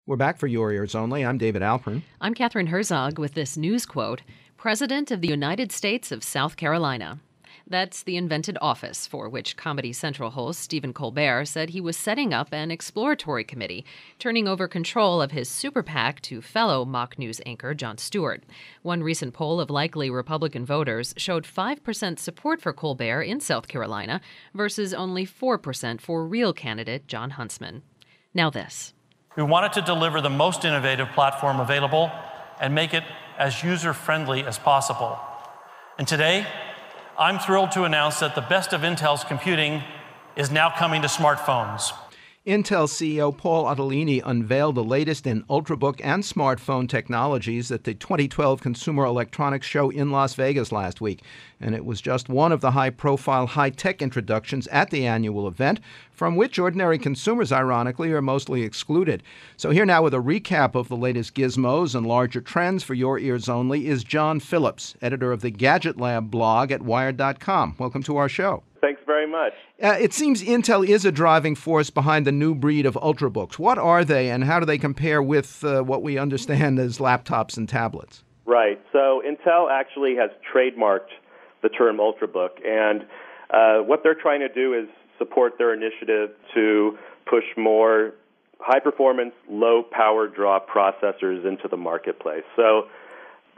We're back for Your Ears Only. I'm David Alpern. I'm Catherine Herzog with this news quote, President of the United States of South Carolina. That's the invented office for which Comedy Central host Stephen Colbert said he was setting up an exploratory committee, turning over control of his super PAC to fellow mock news anchor Jon Stewart. One recent poll of likely Republican voters showed 5% support for Colbert in South Carolina versus only 4% for real candidate Jon Huntsman. Now this. We wanted to deliver the most innovative platform available and make it as user-friendly as possible. And today, I'm thrilled to announce that the best of Intel's computing is now coming to smartphones. Intel CEO Paul Otellini unveiled the latest in Ultrabook and smartphone technologies at the 2012 Consumer Electronics Show in Las Vegas last week. And it was just one of the high-profile high-tech introductions at the annual event, from which ordinary consumers, ironically, are mostly excluded. So here now with a recap of the latest gizmos and larger trends for Your Ears Only is Jon Phillips, editor of the Gadget Lab blog at Wired.com. Welcome to our show. Thanks very much. It seems Intel is a driving force behind the new breed of Ultrabooks. What are they, and how do they compare with what we understand as laptops and tablets? Right. So Intel actually has trademarked the term Ultrabook, and what they're trying to do is support their initiative to push more high-performance, low-power draw processors into the marketplace. So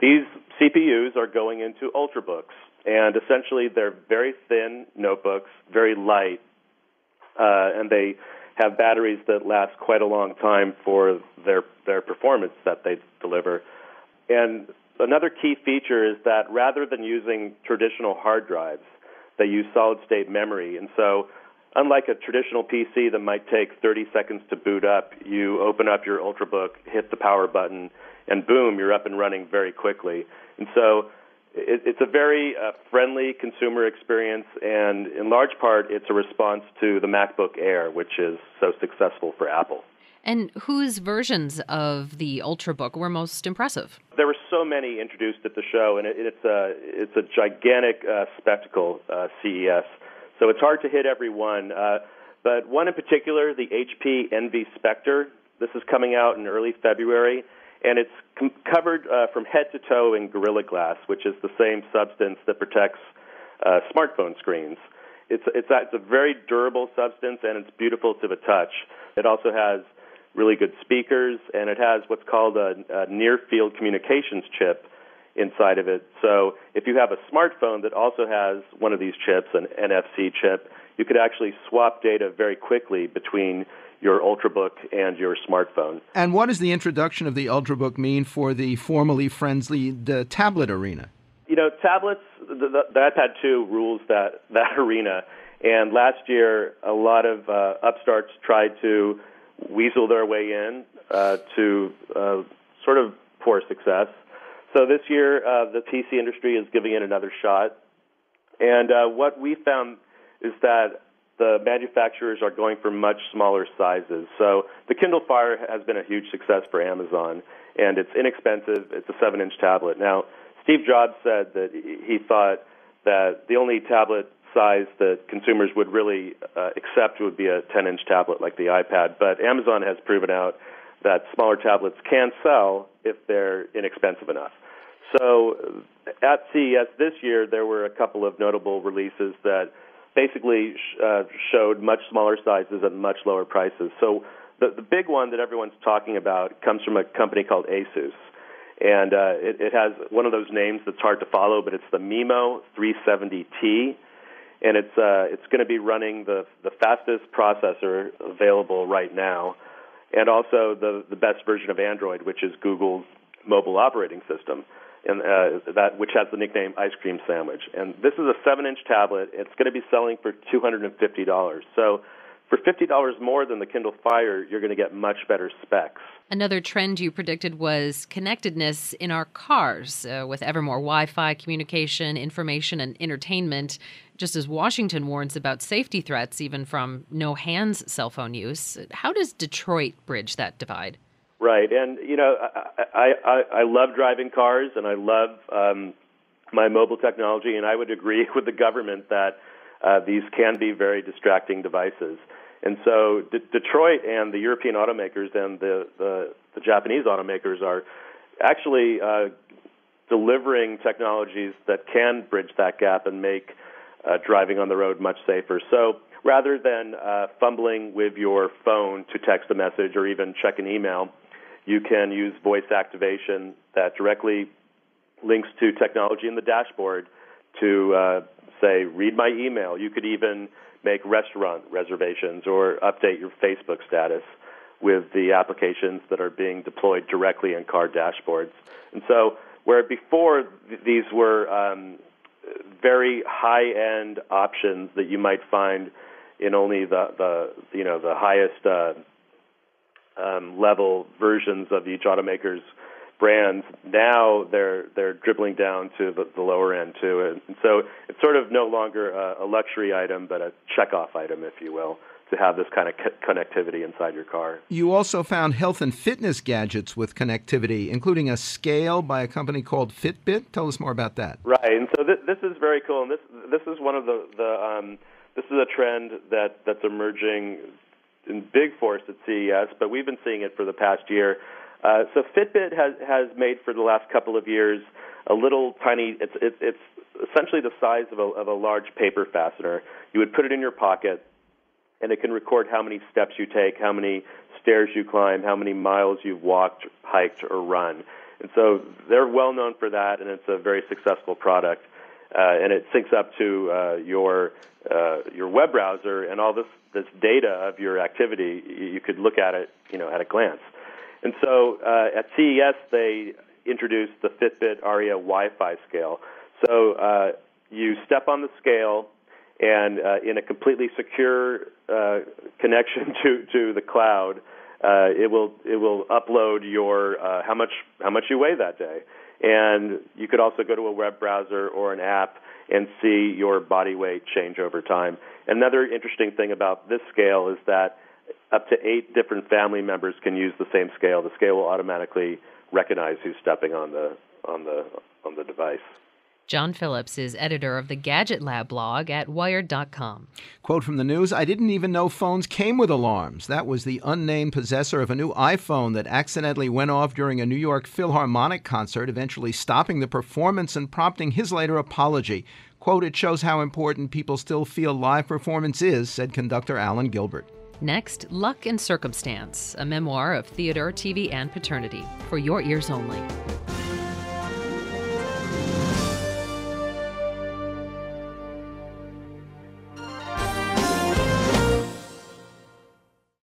these CPUs are going into Ultrabooks. And essentially, they're very thin notebooks, very light, and they have batteries that last quite a long time for their performance that they deliver. And another key feature is that rather than using traditional hard drives, they use solid-state memory. And so, unlike a traditional PC that might take 30 seconds to boot up, you open up your Ultrabook, hit the power button, and boom, you're up and running very quickly. And so it's a very friendly consumer experience, and in large part, it's a response to the MacBook Air, which is so successful for Apple. And whose versions of the Ultrabook were most impressive? There were so many introduced at the show, and it's a gigantic spectacle, CES. So it's hard to hit every one. But one in particular, the HP Envy Spectre, this is coming out in early February. And it's covered from head to toe in Gorilla Glass, which is the same substance that protects smartphone screens. It's a very durable substance, and it's beautiful to the touch. It also has really good speakers, and it has what's called a near-field communications chip inside of it. So if you have a smartphone that also has one of these chips, an NFC chip, you could actually swap data very quickly between your Ultrabook and your smartphone. And what does the introduction of the Ultrabook mean for the formerly frenzied tablet arena? You know, tablets, the iPad 2 rules that arena. And last year, a lot of upstarts tried to weasel their way in to sort of poor success. So this year, the PC industry is giving it another shot. And what we found is that the manufacturers are going for much smaller sizes. So the Kindle Fire has been a huge success for Amazon, and it's inexpensive. It's a 7-inch tablet. Now, Steve Jobs said that he thought that the only tablet size that consumers would really accept would be a 10-inch tablet like the iPad. But Amazon has proven out that smaller tablets can sell if they're inexpensive enough. So at CES this year, there were a couple of notable releases that basically showed much smaller sizes at much lower prices. So the big one that everyone's talking about comes from a company called Asus. And it has one of those names that's hard to follow, but it's the Mimo 370T. And it's going to be running the fastest processor available right now, and also the best version of Android, which is Google's mobile operating system, and which has the nickname Ice Cream Sandwich. And this is a 7-inch tablet. It's going to be selling for $250. So for $50 more than the Kindle Fire, you're going to get much better specs. Another trend you predicted was connectedness in our cars, with ever more Wi-Fi communication, information, and entertainment, just as Washington warns about safety threats even from no-hands cell phone use. How does Detroit bridge that divide? Right, and you know, I love driving cars, and I love my mobile technology, and I would agree with the government that these can be very distracting devices. And so Detroit and the European automakers and the Japanese automakers are actually delivering technologies that can bridge that gap and make driving on the road much safer. So rather than fumbling with your phone to text a message or even check an email, you can use voice activation that directly links to technology in the dashboard to, say, read my email. You could even make restaurant reservations or update your Facebook status with the applications that are being deployed directly in car dashboards. And so where before these were very high-end options that you might find in only the highest level versions of each automaker's brands, now they're dribbling down to the lower end too, and so it's sort of no longer a luxury item, but a checkoff item, if you will, to have this kind of connectivity inside your car. You also found health and fitness gadgets with connectivity, including a scale by a company called Fitbit. Tell us more about that. Right, and so this is very cool, and this is one of this is a trend that's emerging in big force at CES, but we've been seeing it for the past year. So Fitbit has made for the last couple of years a little tiny. It's essentially the size of a large paper fastener. You would put it in your pocket, and it can record how many steps you take, how many stairs you climb, how many miles you've walked, hiked, or run. And so they're well known for that, and it's a very successful product. And it syncs up to your web browser, and all this data of your activity. You could look at it, at a glance. And so at CES, they introduced the Fitbit Aria Wi-Fi scale. So you step on the scale, and in a completely secure connection to the cloud, it will upload your how much you weigh that day. And you could also go to a web browser or an app and see your body weight change over time. Another interesting thing about this scale is that up to 8 different family members can use the same scale. The scale will automatically recognize who's stepping on the device. Jon Phillips is editor of the Gadget Lab blog at Wired.com. Quote from the news, "I didn't even know phones came with alarms." That was the unnamed possessor of a new iPhone that accidentally went off during a New York Philharmonic concert, eventually stopping the performance and prompting his later apology. Quote, "It shows how important people still feel live performance is," said conductor Alan Gilbert. Next, Luck and Circumstance, a memoir of theater, TV, and paternity, for your ears only.